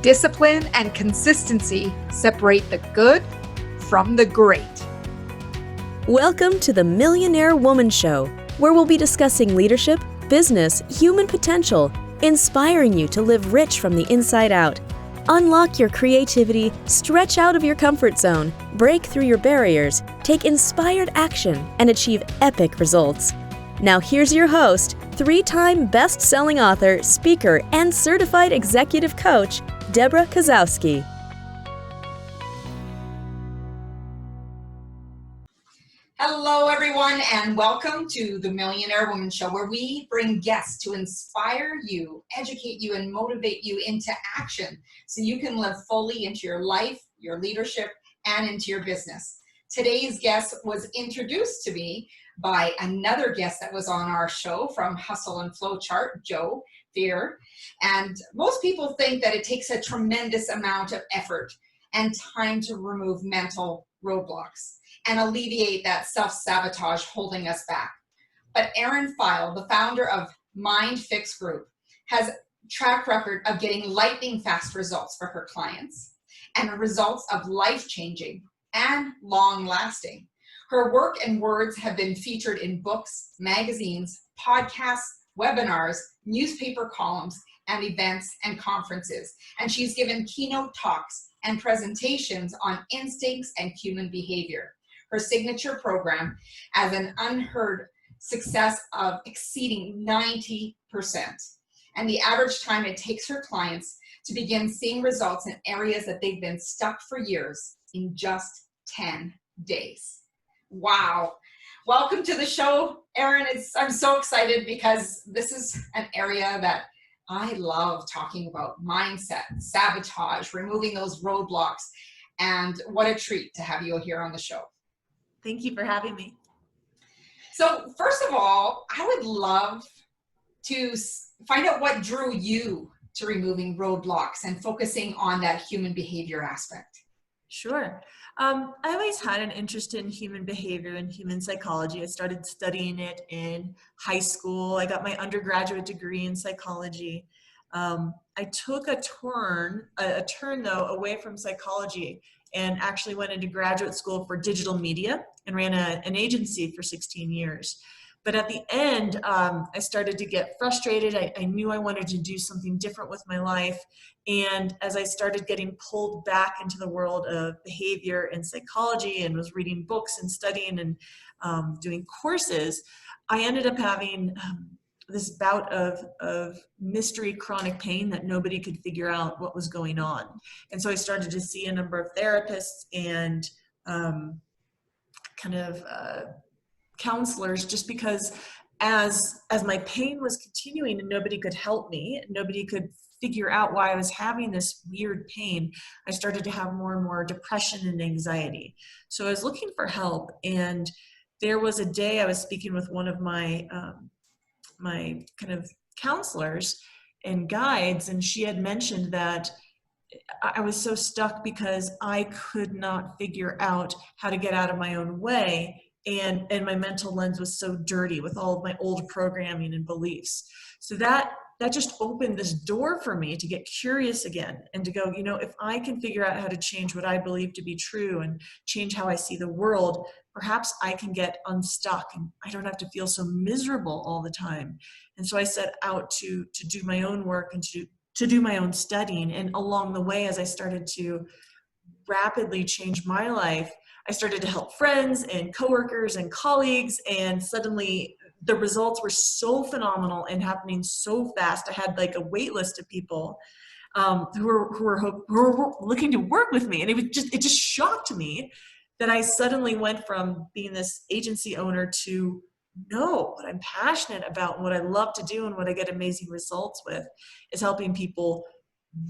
Discipline and consistency separate the good from the great. Welcome to the Millionaire Woman Show, where we'll be discussing leadership, business, human potential, inspiring you to live rich from the inside out. Unlock your creativity, stretch out of your comfort zone, break through your barriers, take inspired action, and achieve epic results. Now here's your host, 3-time best-selling author, speaker, and certified executive coach, Debra Kasowski. Hello, everyone, and welcome to the Millionaire Woman Show, where we bring guests to inspire you, educate you, and motivate you into action so you can live fully into your life, your leadership, and into your business. Today's guest was introduced to me by another guest that was on our show from Hustle and Flowchart, Joe Fear. And most people think that it takes a tremendous amount of effort and time to remove mental roadblocks and alleviate that self-sabotage holding us back. But Erin Pheil, the founder of Mind Fix Group, has a track record of getting lightning fast results for her clients and the results of life-changing and long-lasting. Her work and words have been featured in books, magazines, podcasts, webinars, newspaper columns, and events and conferences. And she's given keynote talks and presentations on instincts and human behavior. Her signature program has an unheard success of exceeding 90%. And the average time it takes her clients to begin seeing results in areas that they've been stuck for years in just 10 days. Wow. Welcome to the show, Erin. I'm so excited because this is an area that I love talking about: mindset, sabotage, removing those roadblocks. And what a treat to have you here on the show. Thank you for having me. So first of all, I would love to find out what drew you to removing roadblocks and focusing on that human behavior aspect. Sure. I always had an interest in human behavior and human psychology. I started studying it in high school. I got my undergraduate degree in psychology. I took a turn though away from psychology and actually went into graduate school for digital media and ran an agency for 16 years. But at the end, I started to get frustrated. I knew I wanted to do something different with my life. And as I started getting pulled back into the world of behavior and psychology and was reading books and studying and doing courses, I ended up having this bout of mystery chronic pain that nobody could figure out what was going on. And so I started to see a number of therapists and counselors, just because as my pain was continuing and nobody could help me, nobody could figure out why I was having this weird pain, I started to have more and more depression and anxiety. So I was looking for help, and there was a day I was speaking with one of my my kind of counselors and guides, and she had mentioned that I was so stuck because I could not figure out how to get out of my own way. And my mental lens was so dirty with all of my old programming and beliefs. So that just opened this door for me to get curious again and to go, if I can figure out how to change what I believe to be true and change how I see the world, perhaps I can get unstuck and I don't have to feel so miserable all the time. And so I set out to do my own work and to do my own studying. And along the way, as I started to rapidly change my life, I started to help friends and coworkers and colleagues, and suddenly the results were so phenomenal and happening so fast. I had like a wait list of people who were looking to work with me, and it just shocked me that I suddenly went from being this agency owner to know what I'm passionate about, what I love to do, and what I get amazing results with is helping people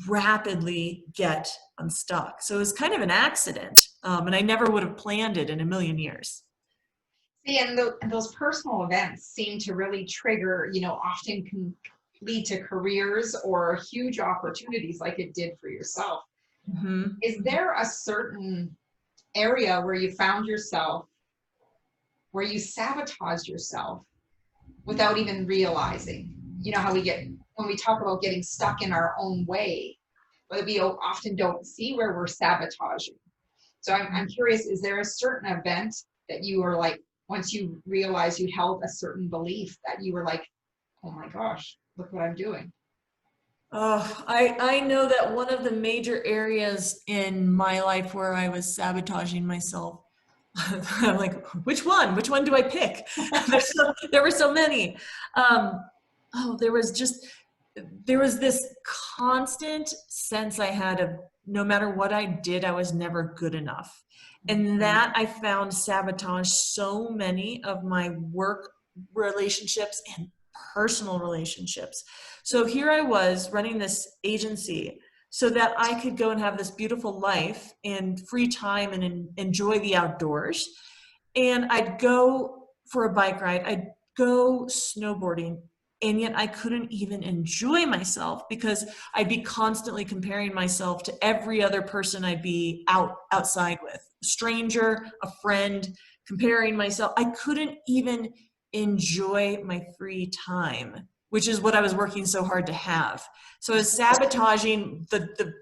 rapidly get unstuck. So it was kind of an accident, and I never would have planned it in a million years. See, and those personal events seem to really trigger, often can lead to careers or huge opportunities like it did for yourself. Mm-hmm. Is there a certain area where you found yourself, where you sabotaged yourself without even realizing? You know how when we talk about getting stuck in our own way, but we often don't see where we're sabotaging. So I'm curious, is there a certain event that you were like, once you realized you held a certain belief that you were like, oh my gosh, look what I'm doing? Oh, I know that one of the major areas in my life where I was sabotaging myself, I'm like, which one? Which one do I pick? There were so many. There was this constant sense I had of no matter what I did, I was never good enough. And that I found sabotage so many of my work relationships and personal relationships. So here I was running this agency so that I could go and have this beautiful life and free time and enjoy the outdoors. And I'd go for a bike ride, I'd go snowboarding, and yet I couldn't even enjoy myself because I'd be constantly comparing myself to every other person I'd be outside with, a stranger, a friend, comparing myself. I couldn't even enjoy my free time, which is what I was working so hard to have. So I was sabotaging the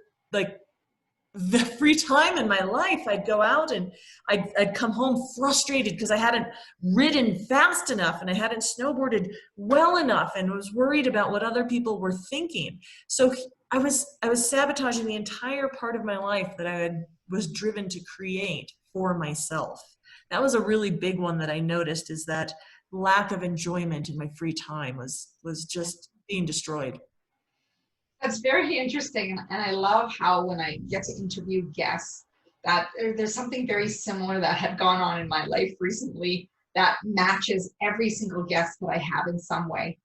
free time in my life. I'd go out and I'd come home frustrated because I hadn't ridden fast enough and I hadn't snowboarded well enough and was worried about what other people were thinking. So I was sabotaging the entire part of my life that was driven to create for myself. That was a really big one that I noticed, is that lack of enjoyment in my free time was just being destroyed. That's very interesting. And I love how when I get to interview guests, that there's something very similar that had gone on in my life recently that matches every single guest that I have in some way.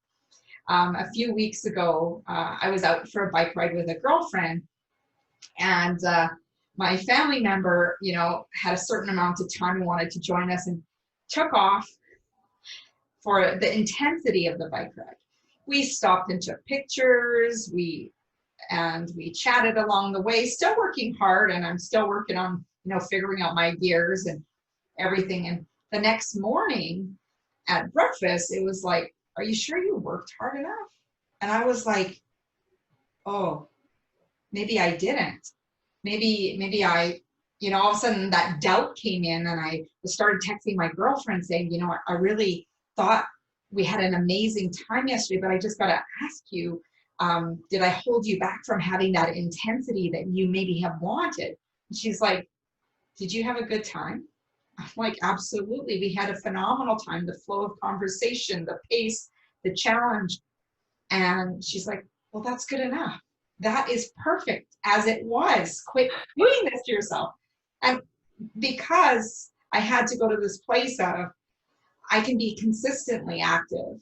A few weeks ago, I was out for a bike ride with a girlfriend, and my family member, had a certain amount of time and wanted to join us and took off for the intensity of the bike ride. We stopped and took pictures, we chatted along the way, still working hard, and I'm still working on, figuring out my gears and everything. And the next morning at breakfast, it was like, are you sure you worked hard enough? And I was like, oh, maybe I didn't. Maybe I, all of a sudden that doubt came in, and I started texting my girlfriend saying, I really thought we had an amazing time yesterday, but I just got to ask you, did I hold you back from having that intensity that you maybe have wanted? And she's like, did you have a good time? I'm like, absolutely. We had a phenomenal time. The flow of conversation, the pace, the challenge. And she's like, well, that's good enough. That is perfect as it was. Quit doing this to yourself. And because I had to go to this place of, I can be consistently active,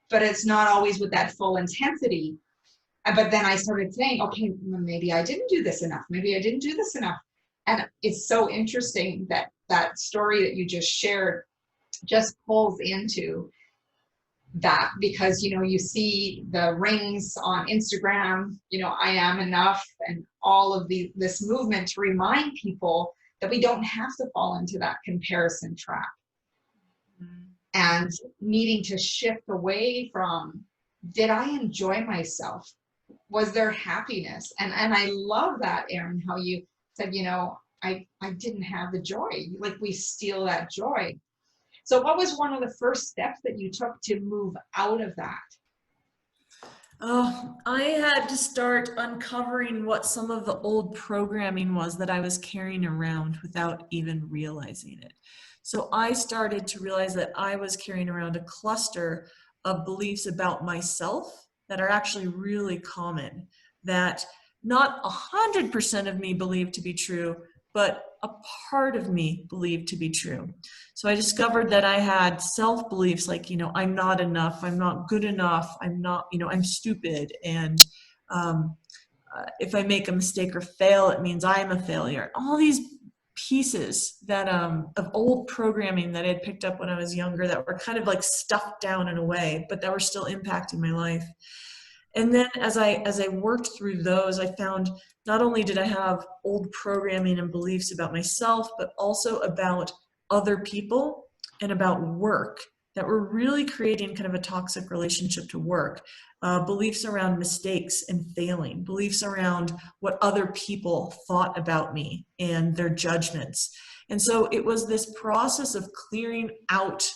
but it's not always with that full intensity. But then I started saying, okay, maybe I didn't do this enough. Maybe I didn't do this enough. And it's so interesting that that story that you just shared just pulls into that, because, you see the rings on Instagram, I am enough, and all of this movement to remind people that we don't have to fall into that comparison trap. And needing to shift away from, did I enjoy myself? Was there happiness? And I love that, Erin, how you said, I didn't have the joy. Like, we steal that joy. So what was one of the first steps that you took to move out of that? Oh, I had to start uncovering what some of the old programming was that I was carrying around without even realizing it. So I started to realize that I was carrying around a cluster of beliefs about myself that are actually really common, that not 100% of me believed to be true, but a part of me believed to be true. So I discovered that I had self-beliefs like, I'm not enough, I'm not good enough, I'm stupid, and if I make a mistake or fail, it means I'm a failure. All these pieces that of old programming that I had picked up when I was younger that were kind of like stuffed down in a way, but that were still impacting my life. And then as I worked through those, I found not only did I have old programming and beliefs about myself, but also about other people and about work that were really creating kind of a toxic relationship to work. Beliefs around mistakes and failing, beliefs around what other people thought about me and their judgments. And so it was this process of clearing out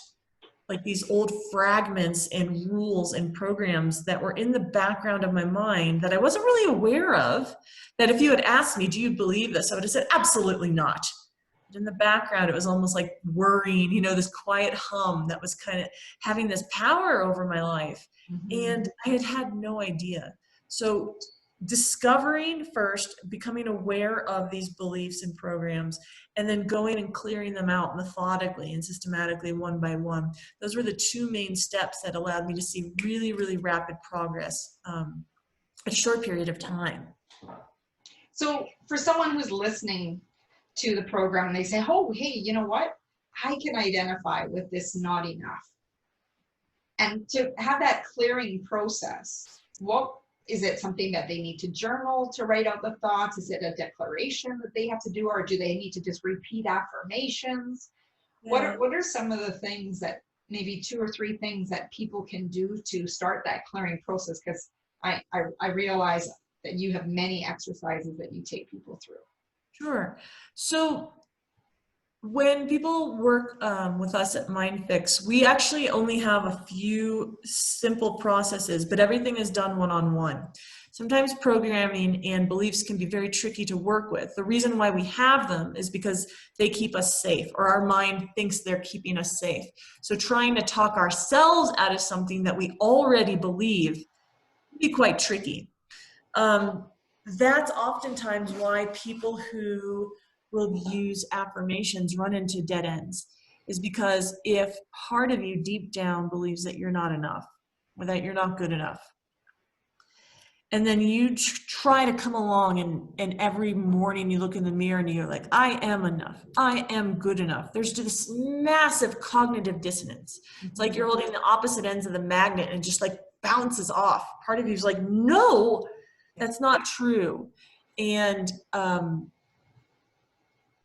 like these old fragments and rules and programs that were in the background of my mind that I wasn't really aware of, that if you had asked me, do you believe this? I would have said, absolutely not. But in the background, it was almost like worrying, you know, this quiet hum that was kind of having this power over my life. And I had had no idea. So discovering first, becoming aware of these beliefs and programs, and then going and clearing them out methodically and systematically one by one. Those were the two main steps that allowed me to see really, really rapid progress in a short period of time. So for someone who's listening to the program and they say, oh, hey, you know what? I can identify with this not enough. And to have that clearing process, what is it, something that they need to journal to write out the thoughts? Is it a declaration that they have to do, or do they need to just repeat affirmations? Yeah. What are some of the things that, maybe 2 or 3 things that people can do to start that clearing process? Because I realize that you have many exercises that you take people through. Sure. So when people work with us at MindFix, we actually only have a few simple processes, but everything is done one-on-one. Sometimes programming and beliefs can be very tricky to work with. The reason why we have them is because they keep us safe, or our mind thinks they're keeping us safe. So trying to talk ourselves out of something that we already believe can be quite tricky. That's oftentimes why people who will use affirmations run into dead ends, is because if part of you deep down believes that you're not enough, or that you're not good enough, and then you try to come along and every morning you look in the mirror and you're like, I am enough, I am good enough. There's this massive cognitive dissonance. It's like you're holding the opposite ends of the magnet and it just like bounces off. Part of you's like, no, that's not true. And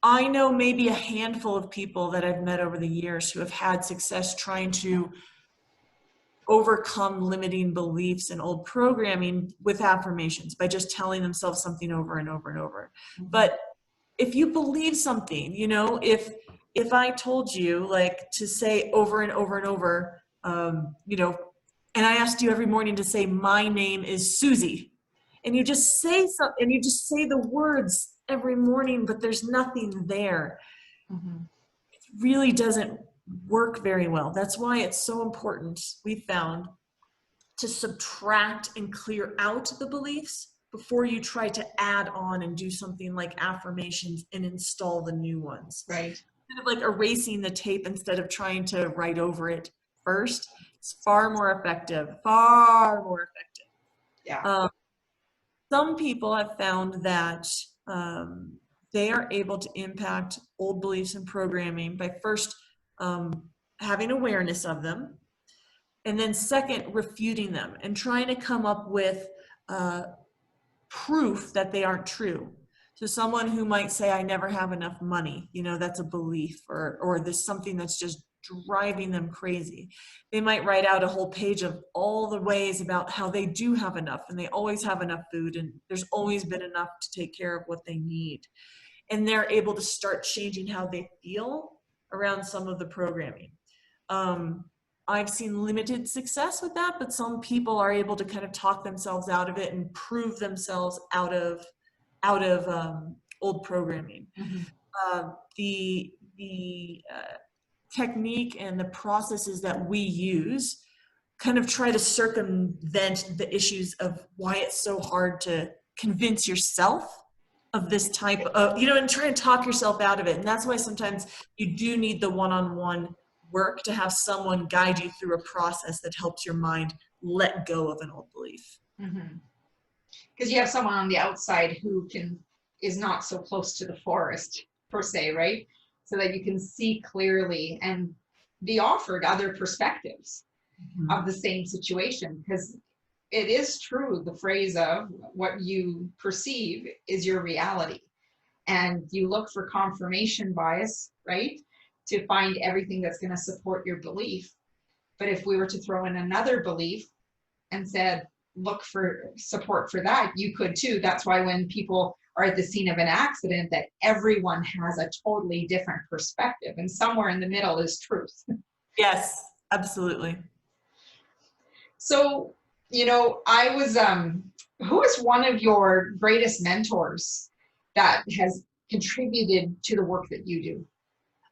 I know maybe a handful of people that I've met over the years who have had success trying to overcome limiting beliefs and old programming with affirmations by just telling themselves something over and over and over. But if you believe something, you know, if I told you like to say over and over and over, you know, and I asked you every morning to say, my name is Susie, and you just say something, and you just say the words every morning, but there's nothing there. It really doesn't work very well. That's why it's so important, we found, to subtract and clear out the beliefs before you try to add on and do something like affirmations and install the new ones. Right. Kind of like erasing the tape instead of trying to write over it first. It's far more effective, far more effective. Yeah. Some people have found that they are able to impact old beliefs and programming by first having awareness of them, and then second, refuting them and trying to come up with proof that they aren't true. So someone who might say, I never have enough money, you know, that's a belief, or there's something that's just driving them crazy. They might write out a whole page of all the ways about how they do have enough, and they always have enough food, and there's always been enough to take care of what they need. And they're able to start changing how they feel around some of the programming. I've seen limited success with that, but some people are able to kind of talk themselves out of it and prove themselves out of old programming. The technique and the processes that we use kind of try to circumvent the issues of why it's so hard to convince yourself of this type of, you know, and try and talk yourself out of it. And that's why sometimes you do need the one-on-one work, to have someone guide you through a process that helps your mind let go of an old belief. Because you have someone on the outside who is not so close to the forest per se, right? So that you can see clearly and be offered other perspectives of the same situation. Because it is true, the phrase of what you perceive is your reality. And you look for confirmation bias, right? To find everything that's going to support your belief. But if we were to throw in another belief and said, look for support for that, you could too. That's why when people are at the scene of an accident, that everyone has a totally different perspective, and somewhere in the middle is truth. Yes, absolutely. So, I was, who is one of your greatest mentors that has contributed to the work that you do?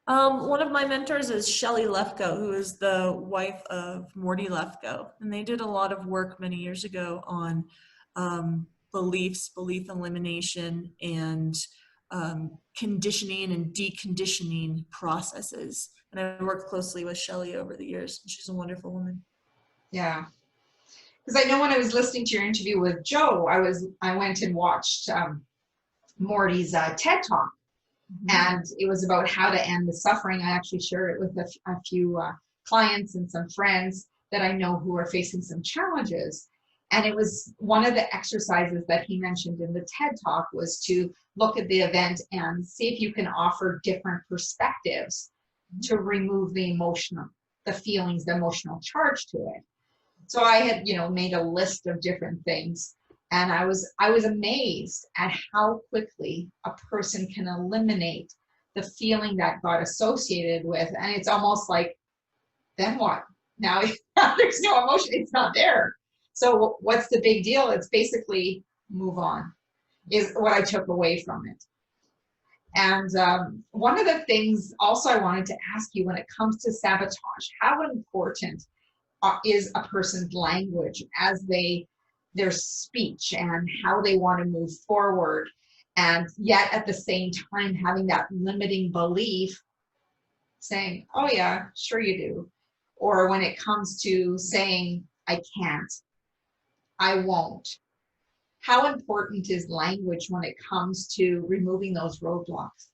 One of my mentors is Shelley Lefko, who is the wife of Morty Lefko. And they did a lot of work many years ago on beliefs, belief elimination, and conditioning and deconditioning processes. And I worked closely with Shelley over the years. And she's a wonderful woman. Yeah. Because I know when I was listening to your interview with Joe, I went and watched Morty's TED Talk. And it was about how to end the suffering. I actually shared it with a few clients and some friends that I know who are facing some challenges. And it was one of the exercises that he mentioned in the TED Talk was to look at the event and see if you can offer different perspectives to remove the feelings, the emotional charge to it. So I had, made a list of different things. And I was amazed at how quickly a person can eliminate the feeling that got associated with. And it's almost like, then what? Now there's no emotion. It's not there. So what's the big deal? It's basically move on is what I took away from it. And one of the things also I wanted to ask you when it comes to sabotage, how important is a person's language as their speech and how they want to move forward, and yet at the same time having that limiting belief saying, oh yeah, sure you do. Or when it comes to saying, I can't, I won't. How important is language when it comes to removing those roadblocks?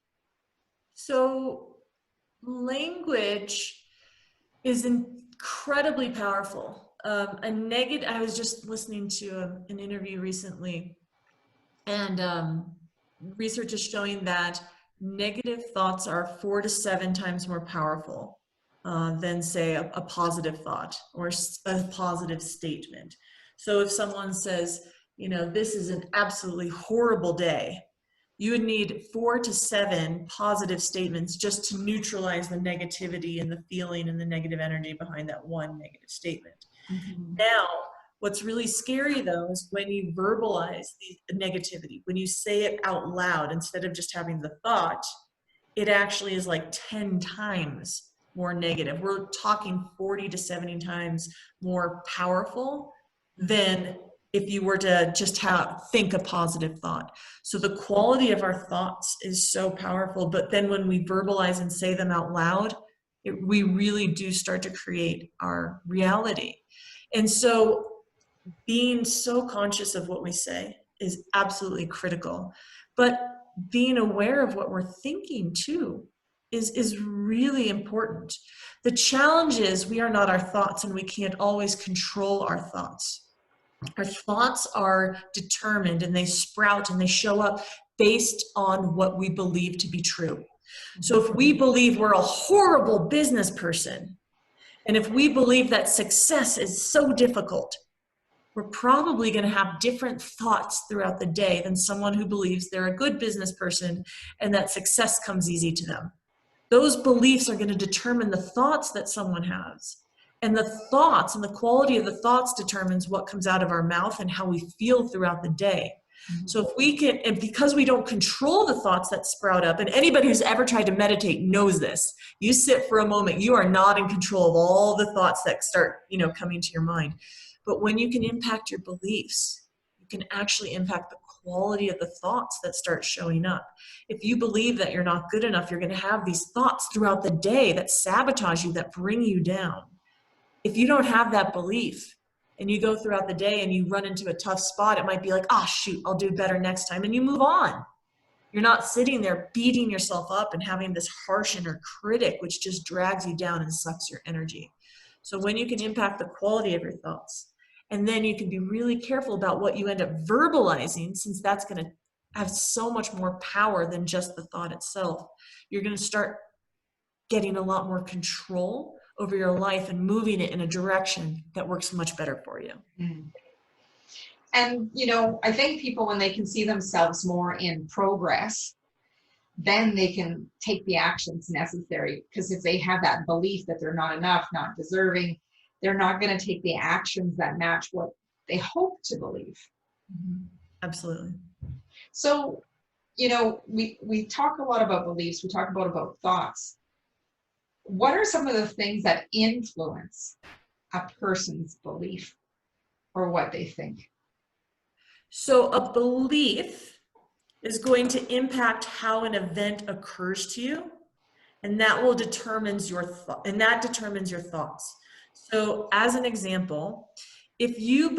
So language is incredibly powerful. I was just listening to an interview recently, and research is showing that negative thoughts are 4 to 7 times more powerful than, say, a positive thought or a positive statement. So if someone says, this is an absolutely horrible day, you would need 4 to 7 positive statements just to neutralize the negativity and the feeling and the negative energy behind that one negative statement. Mm-hmm. Now, what's really scary though is when you verbalize the negativity, when you say it out loud instead of just having the thought, it actually is like 10 times more negative. We're talking 40 to 70 times more powerful than if you were to just think a positive thought. So the quality of our thoughts is so powerful, but then when we verbalize and say them out loud, we really do start to create our reality. And so being so conscious of what we say is absolutely critical, but being aware of what we're thinking too is really important. The challenge is we are not our thoughts, and we can't always control our thoughts. Our thoughts are determined, and they sprout and they show up based on what we believe to be true. So if we believe we're a horrible business person, and if we believe that success is so difficult, we're probably going to have different thoughts throughout the day than someone who believes they're a good business person and that success comes easy to them. Those beliefs are going to determine the thoughts that someone has. And the thoughts and the quality of the thoughts determines what comes out of our mouth and how we feel throughout the day. Mm-hmm. So if we can, and because we don't control the thoughts that sprout up, and anybody who's ever tried to meditate knows this, you sit for a moment, you are not in control of all the thoughts that start, coming to your mind. But when you can impact your beliefs, you can actually impact the quality of the thoughts that start showing up. If you believe that you're not good enough, you're going to have these thoughts throughout the day that sabotage you, that bring you down. If you don't have that belief and you go throughout the day and you run into a tough spot, it might be like, shoot, I'll do better next time. And you move on. You're not sitting there beating yourself up and having this harsh inner critic, which just drags you down and sucks your energy. So when you can impact the quality of your thoughts, and then you can be really careful about what you end up verbalizing, since that's going to have so much more power than just the thought itself, you're going to start getting a lot more control over your life and moving it in a direction that works much better for you. And, I think people, when they can see themselves more in progress, then they can take the actions necessary. Because if they have that belief that they're not enough, not deserving, they're not going to take the actions that match what they hope to believe. Absolutely. So, we talk a lot about beliefs. We talk about thoughts. What are some of the things that influence a person's belief or what they think? So a belief is going to impact how an event occurs to you, and that will determines your determines your thoughts. So as an example, if you had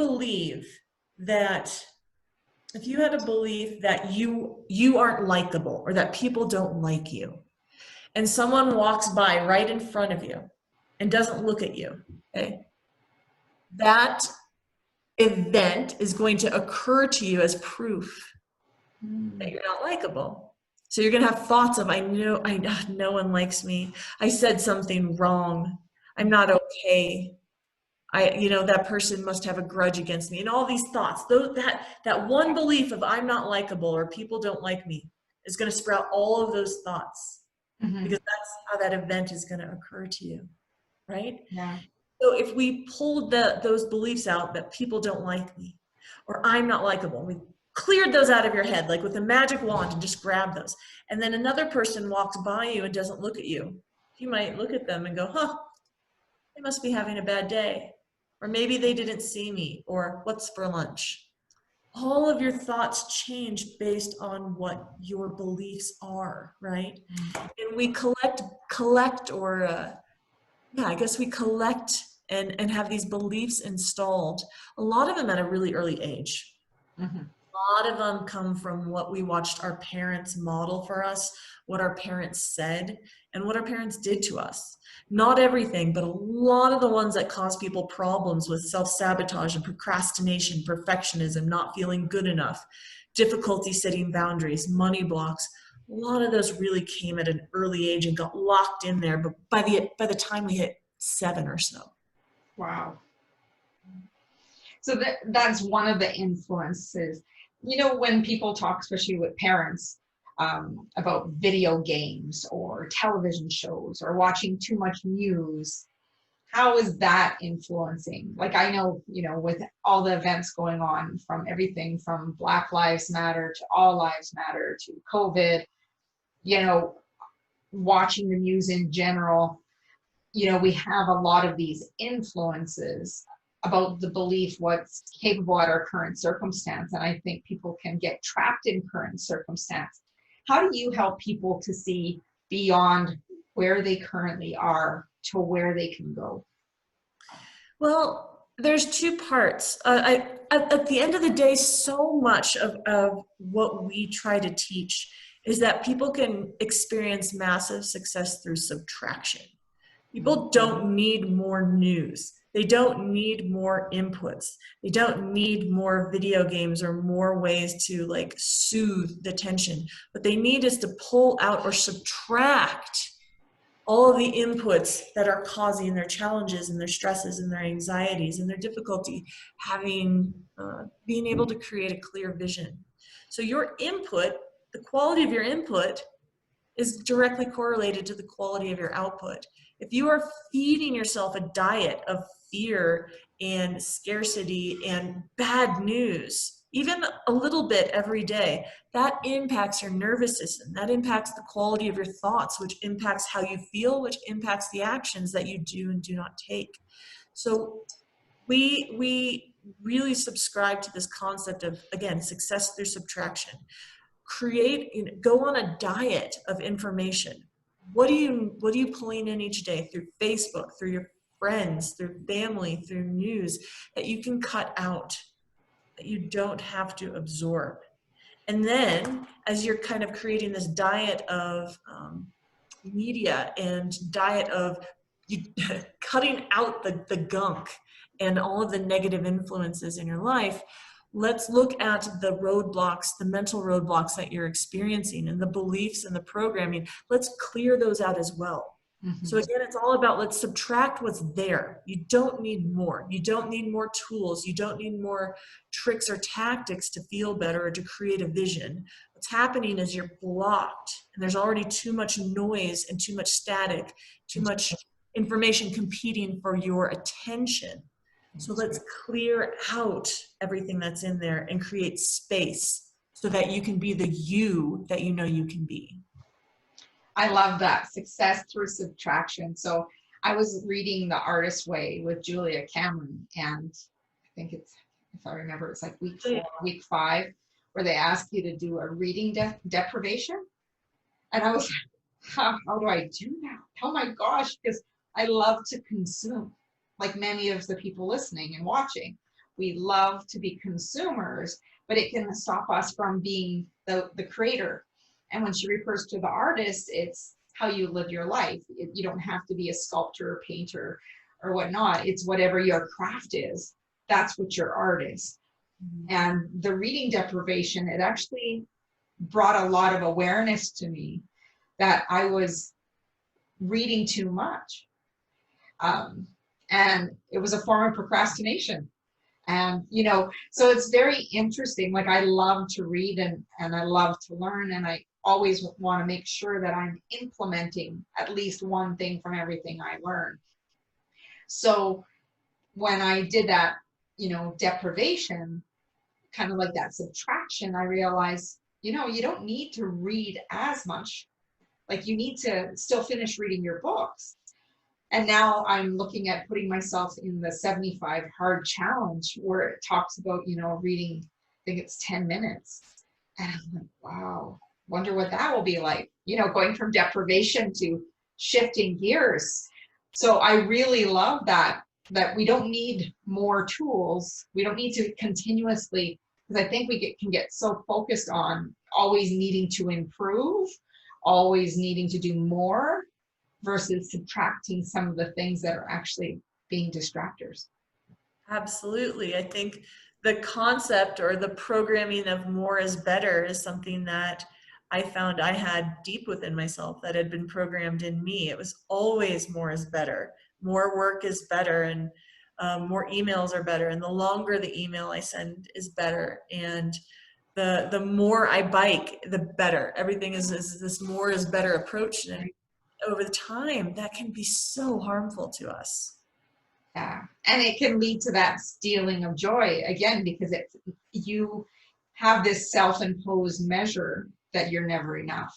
a belief that you aren't likable or that people don't like you, and someone walks by right in front of you and doesn't look at you, okay, that event is going to occur to you as proof that you're not likable. So you're going to have thoughts of, no one likes me. I said something wrong. I'm not okay. That person must have a grudge against me. And all these thoughts, that one belief of I'm not likable or people don't like me is going to sprout all of those thoughts, because that's how that event is going to occur to you, right? Yeah. So if we pulled those beliefs out that people don't like me or I'm not likable, we cleared those out of your head, like with a magic wand, and just grab those. And then another person walks by you and doesn't look at you. You might look at them and go, they must be having a bad day. Or maybe they didn't see me, or what's for lunch? All of your thoughts change based on what your beliefs are, right? And we collect and have these beliefs installed, a lot of them at a really early age. A lot of them come from what we watched our parents model for us, what our parents said, and what our parents did to us. Not everything, but a lot of the ones that cause people problems with self-sabotage and procrastination, perfectionism, not feeling good enough, difficulty setting boundaries, money blocks. A lot of those really came at an early age and got locked in there, but by the time we hit 7 or so. Wow. So that's one of the influences. When people talk, especially with parents, about video games or television shows or watching too much news, how is that influencing? Like, I know, with all the events going on, from everything from Black Lives Matter to All Lives Matter to COVID, watching the news in general, we have a lot of these influences about the belief what's capable at our current circumstance. And I think people can get trapped in current circumstance. How do you help people to see beyond where they currently are to where they can go? Well, there's 2 parts. At the end of the day, so much of what we try to teach is that people can experience massive success through subtraction. People don't need more news. They don't need more inputs. They don't need more video games or more ways to soothe the tension. What they need is to pull out or subtract all of the inputs that are causing their challenges and their stresses and their anxieties and their difficulty being able to create a clear vision. So your input, the quality of your input, is directly correlated to the quality of your output. If you are feeding yourself a diet of fear and scarcity and bad news, even a little bit every day, that impacts your nervous system. That impacts the quality of your thoughts, which impacts how you feel, which impacts the actions that you do and do not take. So we really subscribe to this concept of, again, success through subtraction. Go on a diet of information. What are you pulling in each day through Facebook, through your friends, through family, through news, that you can cut out, that you don't have to absorb? And then as you're kind of creating this diet of media and diet of cutting out the gunk and all of the negative influences in your life, let's look at the roadblocks, the mental roadblocks that you're experiencing and the beliefs and the programming. Let's clear those out as well. So again, it's all about, let's subtract what's there. You don't need more. You don't need more tools. You don't need more tricks or tactics to feel better or to create a vision. What's happening is you're blocked, and there's already too much noise and too much static, too much information competing for your attention. So let's clear out everything that's in there and create space so that you can be the you that you know you can be. I love that. Success through subtraction. So I was reading The Artist's Way with Julia Cameron, and I think it's, if I remember, it's like week 4, week 5, where they ask you to do a reading deprivation. And I was like, how do I do that? Oh my gosh, because I love to consume, like many of the people listening and watching. We love to be consumers, but it can stop us from being the creator. And when she refers to the artist, it's how you live your life. You don't have to be a sculptor or painter or whatnot. It's whatever your craft is. That's what your art is. And the reading deprivation, it actually brought a lot of awareness to me that I was reading too much. And it was a form of procrastination. And, you know, so it's very interesting. Like, I love to read and I love to learn, and I always want to make sure that I'm implementing at least one thing from everything I learn. So when I did that, you know, deprivation, kind of like that subtraction, I realized, you know, you don't need to read as much. Like, you need to still finish reading your books. And now I'm looking at putting myself in the 75 hard challenge, where it talks about, you know, reading, I think it's 10 minutes. And I'm like, wow, wonder what that will be like, you know, going from deprivation to shifting gears. So I really love that we don't need more tools. We don't need to continuously, because I think we can get so focused on always needing to improve, always needing to do more, versus subtracting some of the things that are actually being distractors. Absolutely. I think the concept or the programming of more is better is something that I found I had deep within myself, that had been programmed in me. It was always more is better. More work is better, and more emails are better. And the longer the email I send is better. And the more I bike, the better. Everything is this more is better approach. And over the time, that can be so harmful to us. Yeah, and it can lead to that stealing of joy again, because you have this self-imposed measure that you're never enough.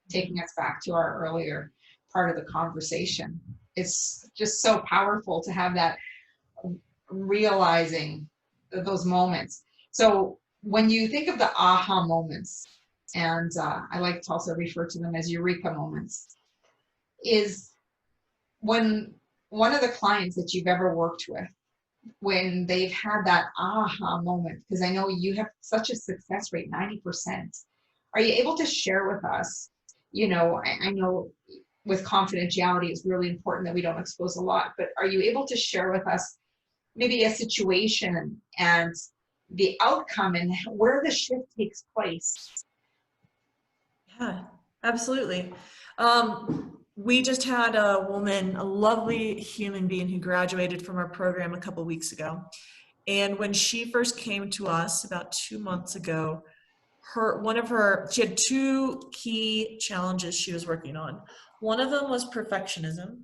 Taking us back to our earlier part of the conversation, it's just so powerful to have that realizing those moments. So when you think of the aha moments, and I like to also refer to them as eureka moments, is when one of the clients that you've ever worked with, when they've had that aha moment, because I know you have such a success rate, 90%, are you able to share with us, you know, I know with confidentiality, it's really important that we don't expose a lot, but are you able to share with us maybe a situation and the outcome and where the shift takes place? Yeah, absolutely. We just had a woman, a lovely human being who graduated from our program a couple weeks ago. And when she first came to us about 2 months ago, she had 2 key challenges she was working on. One of them was perfectionism,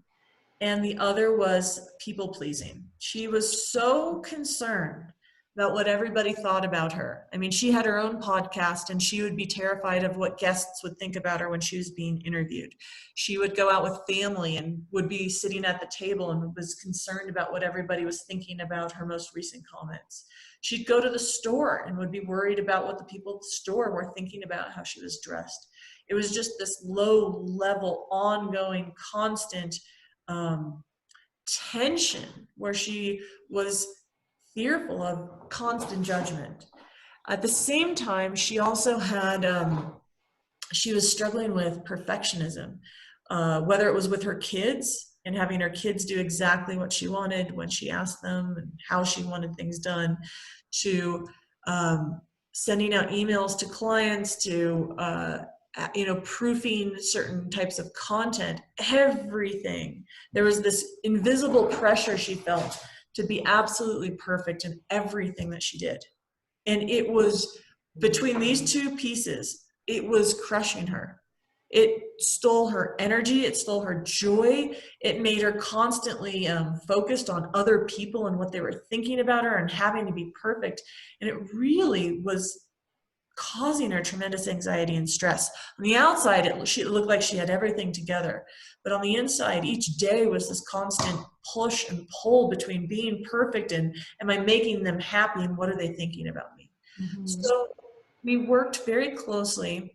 and the other was people pleasing. She was so concerned about what everybody thought about her. I mean, she had her own podcast, and she would be terrified of what guests would think about her when she was being interviewed. She would go out with family and would be sitting at the table and was concerned about what everybody was thinking about her most recent comments. She'd go to the store and would be worried about what the people at the store were thinking about how she was dressed. It was just this low level, ongoing, constant tension where she was fearful of constant judgment. At the same time, she also had, she was struggling with perfectionism, whether it was with her kids and having her kids do exactly what she wanted when she asked them and how she wanted things done, to sending out emails to clients, to proofing certain types of content, everything. There was this invisible pressure she felt to be absolutely perfect in everything that she did. And it was between these two pieces, it was crushing her. It stole her energy, it stole her joy, it made her constantly focused on other people and what they were thinking about her and having to be perfect. And it really was causing her tremendous anxiety and stress. On the outside, it looked like she had everything together. But on the inside, each day was this constant push and pull between being perfect and am I making them happy and what are they thinking about me? Mm-hmm. So we worked very closely,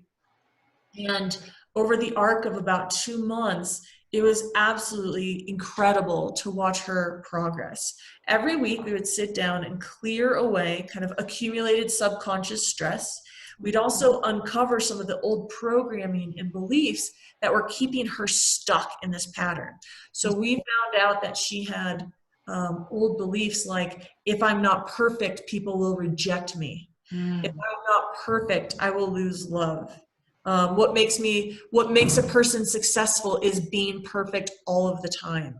and over the arc of about 2 months, it was absolutely incredible to watch her progress. Every week we would sit down and clear away kind of accumulated subconscious stress. We'd also uncover some of the old programming and beliefs that were keeping her stuck in this pattern. So we found out that she had old beliefs like, if I'm not perfect, people will reject me. If I'm not perfect, I will lose love. What makes a person successful is being perfect all of the time.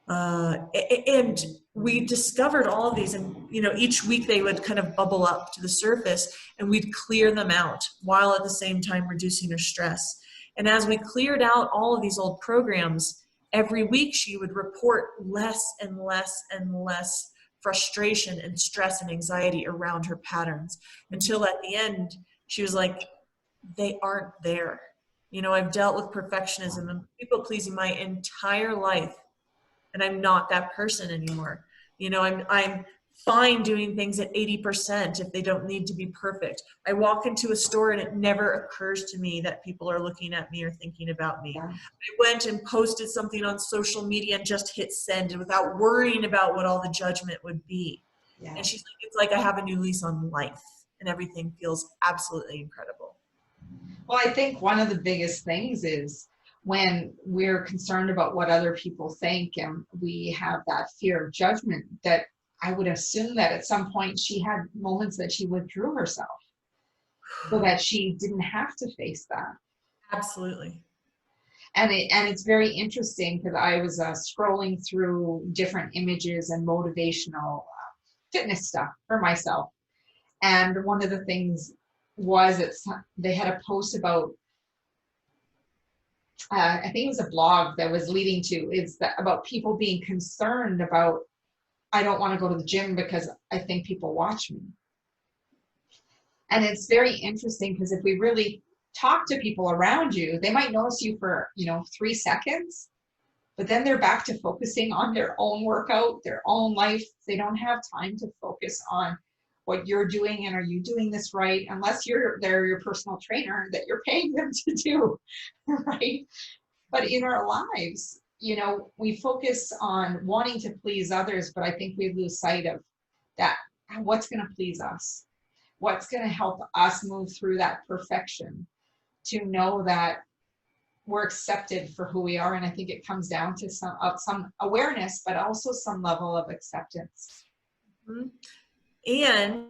And we discovered all of these, and each week they would kind of bubble up to the surface and we'd clear them out while at the same time reducing her stress. And as we cleared out all of these old programs, every week she would report less and less and less frustration and stress and anxiety around her patterns, until at the end she was like, they aren't there. I've dealt with perfectionism and people pleasing my entire life, and I'm not that person anymore. I'm fine doing things at 80% if they don't need to be perfect. I walk into a store and it never occurs to me that people are looking at me or thinking about me. Yeah. I went and posted something on social media and just hit send without worrying about what all the judgment would be. Yeah. And she's like, it's like I have a new lease on life and everything feels absolutely incredible. Well, I think one of the biggest things is when we're concerned about what other people think and we have that fear of judgment, that I would assume that at some point she had moments that she withdrew herself so that she didn't have to face that. Absolutely. And it's very interesting because I was scrolling through different images and motivational fitness stuff for myself. And one of the things was they had a post about, I think it was a blog that was leading to, about people being concerned about, I don't want to go to the gym because I think people watch me. And it's very interesting because if we really talk to people around you, they might notice you for 3 seconds, but then they're back to focusing on their own workout, their own life. They don't have time to focus on what you're doing and are you doing this right, unless they're your personal trainer that you're paying them to do, right? But in our lives, we focus on wanting to please others, but I think we lose sight of that. What's going to please us? What's going to help us move through that perfection to know that we're accepted for who we are? And I think it comes down to some awareness, but also some level of acceptance. Mm-hmm. And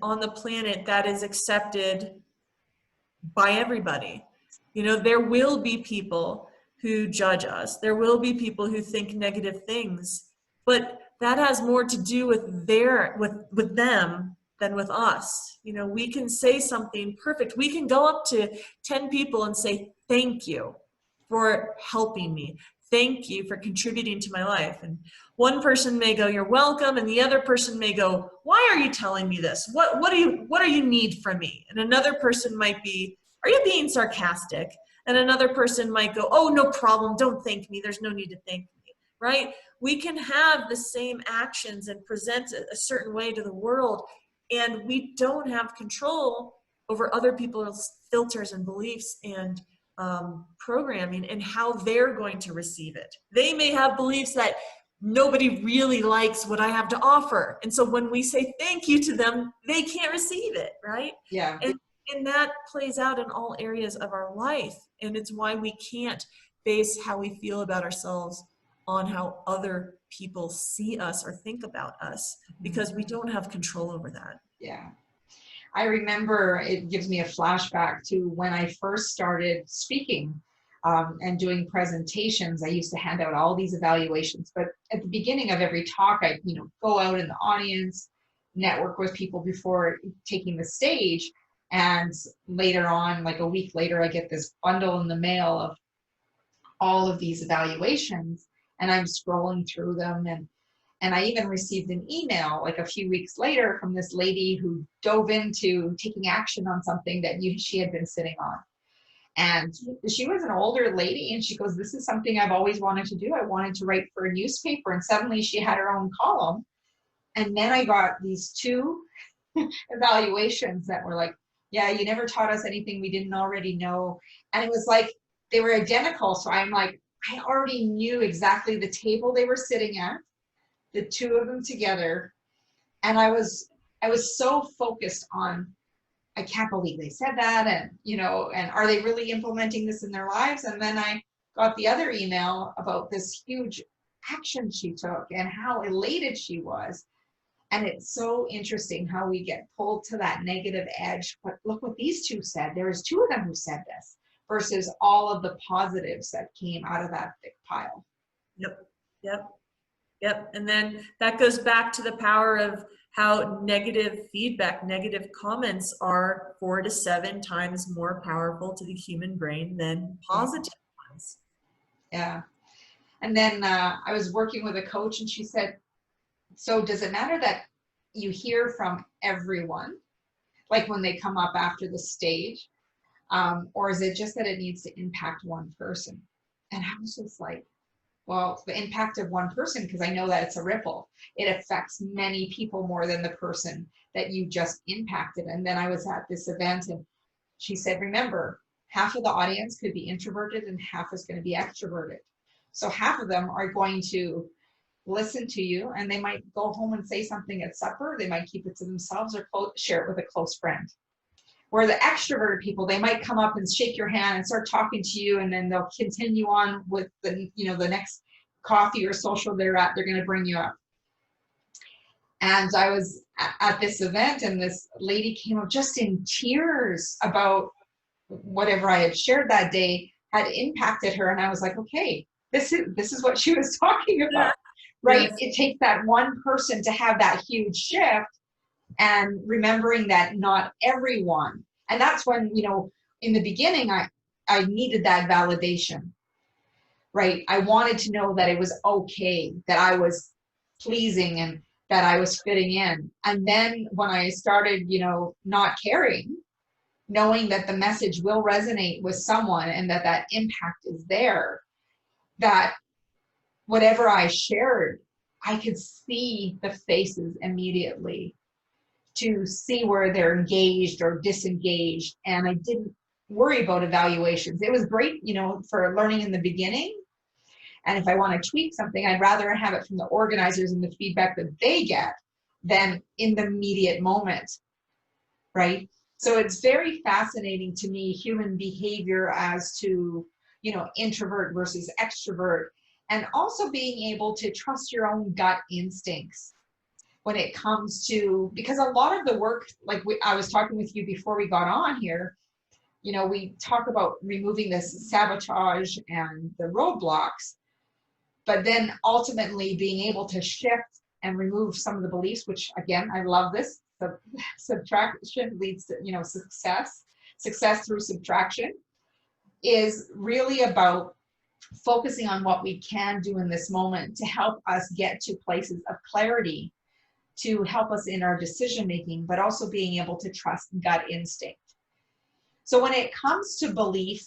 on the planet that is accepted by everybody. There will be people who judge us. There will be people who think negative things, but that has more to do with them than with us. We can say something perfect. We can go up to 10 people and say, thank you for helping me. Thank you for contributing to my life. And one person may go, you're welcome. And the other person may go, why are you telling me this? What do you need from me? And another person might be, are you being sarcastic? And another person might go, oh, no problem. Don't thank me. There's no need to thank me, right? We can have the same actions and present a certain way to the world, and we don't have control over other people's filters and beliefs and programming and how they're going to receive it. They may have beliefs that nobody really likes what I have to offer. And so when we say thank you to them, they can't receive it, right? Yeah. And that plays out in all areas of our life. And it's why we can't base how we feel about ourselves on how other people see us or think about us, because we don't have control over that. Yeah. I remember it gives me a flashback to when I first started speaking and doing presentations. I used to hand out all these evaluations, but at the beginning of every talk, I, go out in the audience, network with people before taking the stage. And later on, like a week later, I get this bundle in the mail of all of these evaluations, and I'm scrolling through them, and I even received an email like a few weeks later from this lady who dove into taking action on something that she had been sitting on. And she was an older lady, and she goes, this is something I've always wanted to do. I wanted to write for a newspaper. And suddenly she had her own column. And then I got these 2 evaluations that were like, yeah, you never taught us anything we didn't already know. And it was like, they were identical. So I'm like, I already knew exactly the table they were sitting at, the 2 of them together. And I was so focused on, I can't believe they said that. And, and are they really implementing this in their lives? And then I got the other email about this huge action she took and how elated she was. And it's so interesting how we get pulled to that negative edge. But look what these 2 said. There was 2 of them who said this versus all of the positives that came out of that thick pile. Yep. And then that goes back to the power of how negative feedback, negative comments are 4 to 7 times more powerful to the human brain than positive ones. Yeah. And then I was working with a coach, and she said, so does it matter that you hear from everyone, like when they come up after the stage, or is it just that it needs to impact one person? And I was just like, well, the impact of one person, because I know that it's a ripple. It affects many people more than the person that you just impacted. And then I was at this event, and she said, remember, half of the audience could be introverted and half is going to be extroverted. So half of them are going to listen to you, and they might go home and say something at supper. They might keep it to themselves or share it with a close friend. Where the extroverted people, they might come up and shake your hand and start talking to you, and then they'll continue on with the next coffee or social they're at. They're going to bring you up. And I was at this event, and this lady came up just in tears about whatever I had shared that day had impacted her. And I was like, okay, this is what she was talking about, right? Yes. It takes that one person to have that huge shift. And remembering that not everyone, and that's when, in the beginning, I needed that validation, right? I wanted to know that it was okay, that I was pleasing and that I was fitting in. And then when I started, not caring, knowing that the message will resonate with someone and that impact is there, that whatever I shared, I could see the faces immediately, to see where they're engaged or disengaged. And I didn't worry about evaluations. It was great, for learning in the beginning. And if I want to tweak something, I'd rather have it from the organizers and the feedback that they get than in the immediate moment, right? So it's very fascinating to me, human behavior as to, introvert versus extrovert, and also being able to trust your own gut instincts when it comes to, because a lot of the work, like I was talking with you before we got on here, we talk about removing this sabotage and the roadblocks, but then ultimately being able to shift and remove some of the beliefs, which again, I love this, subtraction leads to, success through subtraction, is really about focusing on what we can do in this moment to help us get to places of clarity, to help us in our decision making, but also being able to trust gut instinct. So when it comes to belief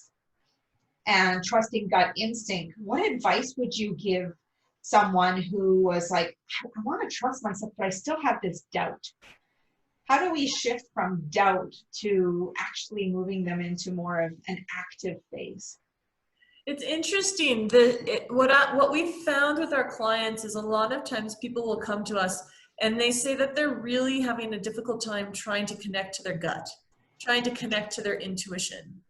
and trusting gut instinct, what advice would you give someone who was like, I want to trust myself, but I still have this doubt? How do we shift from doubt to actually moving them into more of an active phase? It's interesting. What we've found with our clients is a lot of times people will come to us and they say that they're really having a difficult time trying to connect to their gut, trying to connect to their intuition.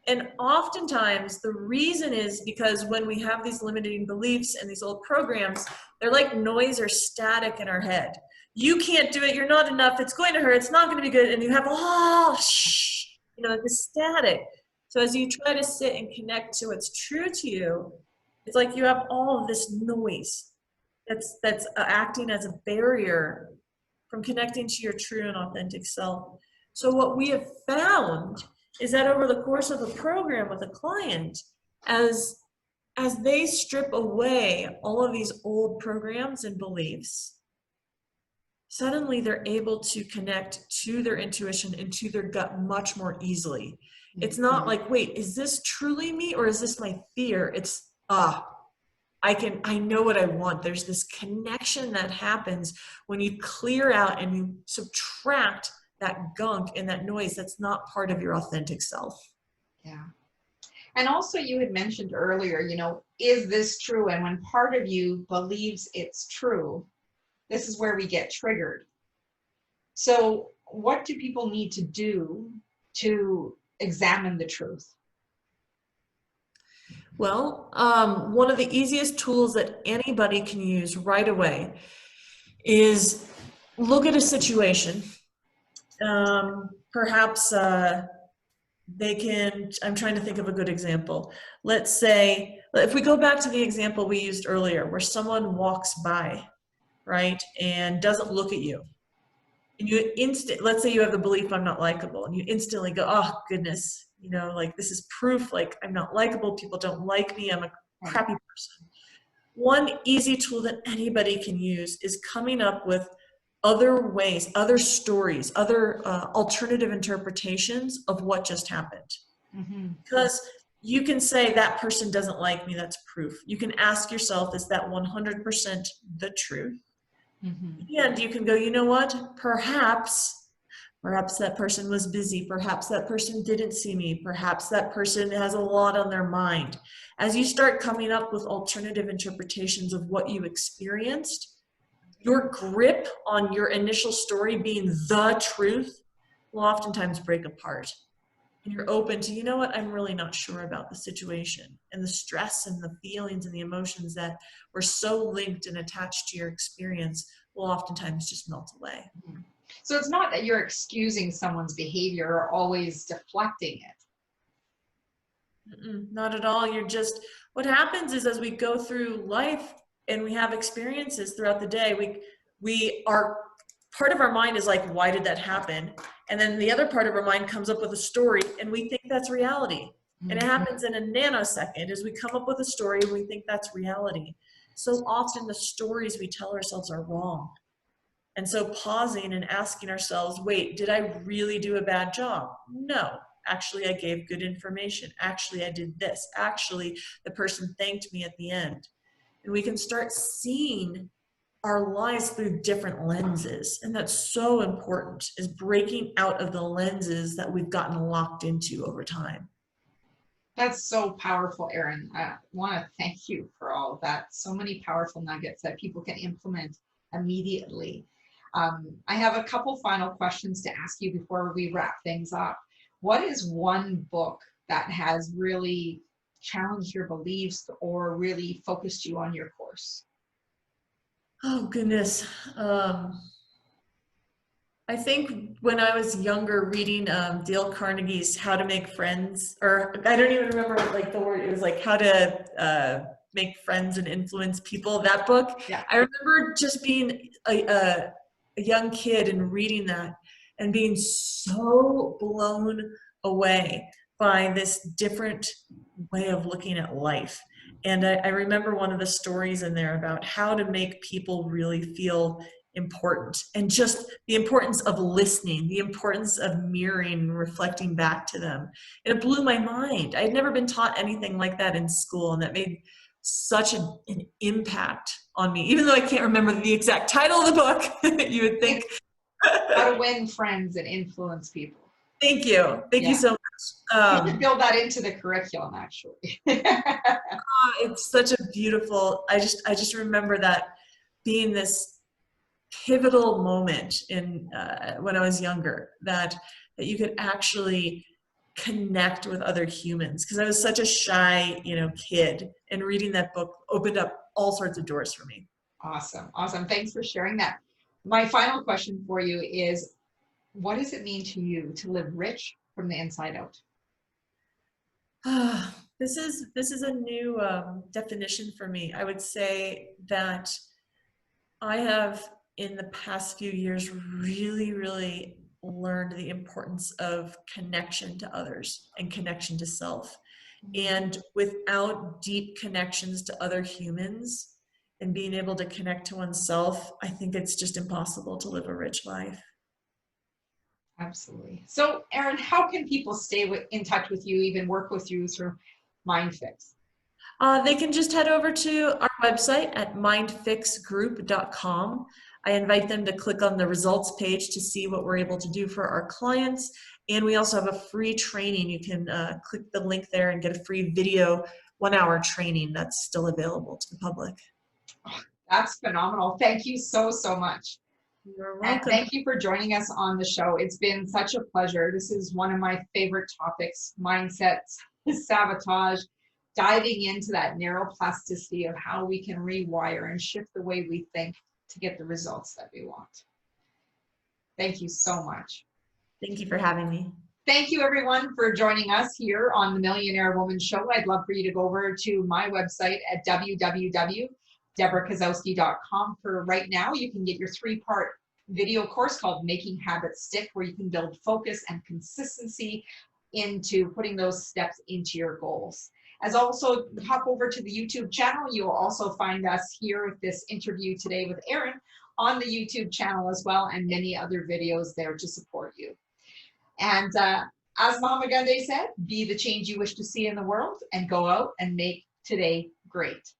And oftentimes the reason is because when we have these limiting beliefs and these old programs, they're like noise or static in our head. you can't do it, you're not enough, it's going to hurt, it's not going to be good, and you have this static. So as you try to sit and connect to what's true to you, it's like you have all of this noise that's acting as a barrier from connecting to your true and authentic self. So what we have found is that over the course of a program with a client, as they strip away all of these old programs and beliefs, suddenly they're able to connect to their intuition and to their gut much more easily. It's not like, wait, is this truly me or is this my fear? It's, I know what I want. There's this connection that happens when you clear out and you subtract that gunk and that noise that's not part of your authentic self. Yeah. And also you had mentioned earlier, is this true? And when part of you believes it's true, this is where we get triggered. So what do people need to do to examine the truth? Well, one of the easiest tools that anybody can use right away is look at a situation. Perhaps they can, I'm trying to think of a good example. Let's say, if we go back to the example we used earlier, where someone walks by, right, and doesn't look at you. And let's say you have the belief I'm not likable, and you instantly go, oh goodness, this is proof, like I'm not likable, people don't like me, I'm a crappy person. One easy tool that anybody can use is coming up with other ways, other stories, other alternative interpretations of what just happened. Because you can say that person doesn't like me, that's proof. You can ask yourself, is that 100% the truth? And you can go, you know what, perhaps that person was busy, perhaps that person didn't see me, perhaps that person has a lot on their mind. As you start coming up with alternative interpretations of what you experienced, your grip on your initial story being the truth will oftentimes break apart. And you're open to, you know what, I'm really not sure about the situation. And the stress and the feelings and the emotions that were so linked and attached to your experience will oftentimes just melt away. So it's not that you're excusing someone's behavior or always deflecting it. Not at all. What happens is, as we go through life and we have experiences throughout the day, part of our mind is like, why did that happen? And then the other part of our mind comes up with a story and we think that's reality. And it happens in a nanosecond as we come up with a story and we think that's reality. So often the stories we tell ourselves are wrong. And so pausing and asking ourselves, wait, did I really do a bad job? No, actually I gave good information. Actually I did this. Actually the person thanked me at the end. And we can start seeing our lives through different lenses. And that's so important, is breaking out of the lenses that we've gotten locked into over time. That's so powerful, Erin. I want to thank you for all of that. So many powerful nuggets that people can implement immediately. I have a couple final questions to ask you before we wrap things up. What is one book that has really challenged your beliefs or really focused you on your course? Oh, goodness. I think when I was younger, reading Dale Carnegie's How to Make Friends, or I don't even remember the word, it was like How to Make Friends and Influence People, that book. Yeah. I remember just being a young kid and reading that and being so blown away by this different way of looking at life. And I remember one of the stories in there about how to make people really feel important, and just the importance of listening, the importance of mirroring and reflecting back to them. And it blew my mind. I had never been taught anything like that in school, and that made such an impact on me, even though I can't remember the exact title of the book. You would think. How to Win Friends and Influence People. Thank you. Thank you so much. You should build that into the curriculum, actually. It's such a beautiful, I just remember that being this pivotal moment in when I was younger, that you could actually connect with other humans, because I was such a shy, kid, and reading that book opened up all sorts of doors for me. Awesome. Thanks for sharing that. My final question for you is, what does it mean to you to live rich from the inside out? This is a new definition for me. I would say that I have, in the past few years, really learned the importance of connection to others and connection to self. And without deep connections to other humans and being able to connect to oneself, I think it's just impossible to live a rich life. Absolutely. So, Erin, how can people stay in touch with you, even work with you through MindFix? They can just head over to our website at mindfixgroup.com. I invite them to click on the results page to see what we're able to do for our clients. And we also have a free training. You can click the link there and get a free video 1-hour training that's still available to the public. That's phenomenal. Thank you so much. You're And welcome. thank you for joining us on the show. It's been such a pleasure. This is one of my favorite topics, mindsets, sabotage, diving into that neuroplasticity of how we can rewire and shift the way we think to get the results that we want. Thank you so much. Thank you for having me. Thank you, everyone, for joining us here on the Millionaire Woman Show. I'd love for you to go over to my website at www.debrakasowski.com. For right now, you can get your 3-part video course called Making Habits Stick, where you can build focus and consistency into putting those steps into your goals. As also, hop over to the YouTube channel. You will also find us here with this interview today with Erin on the YouTube channel as well, and many other videos there to support you. And as Mama Gunday said, be the change you wish to see in the world and go out and make today great.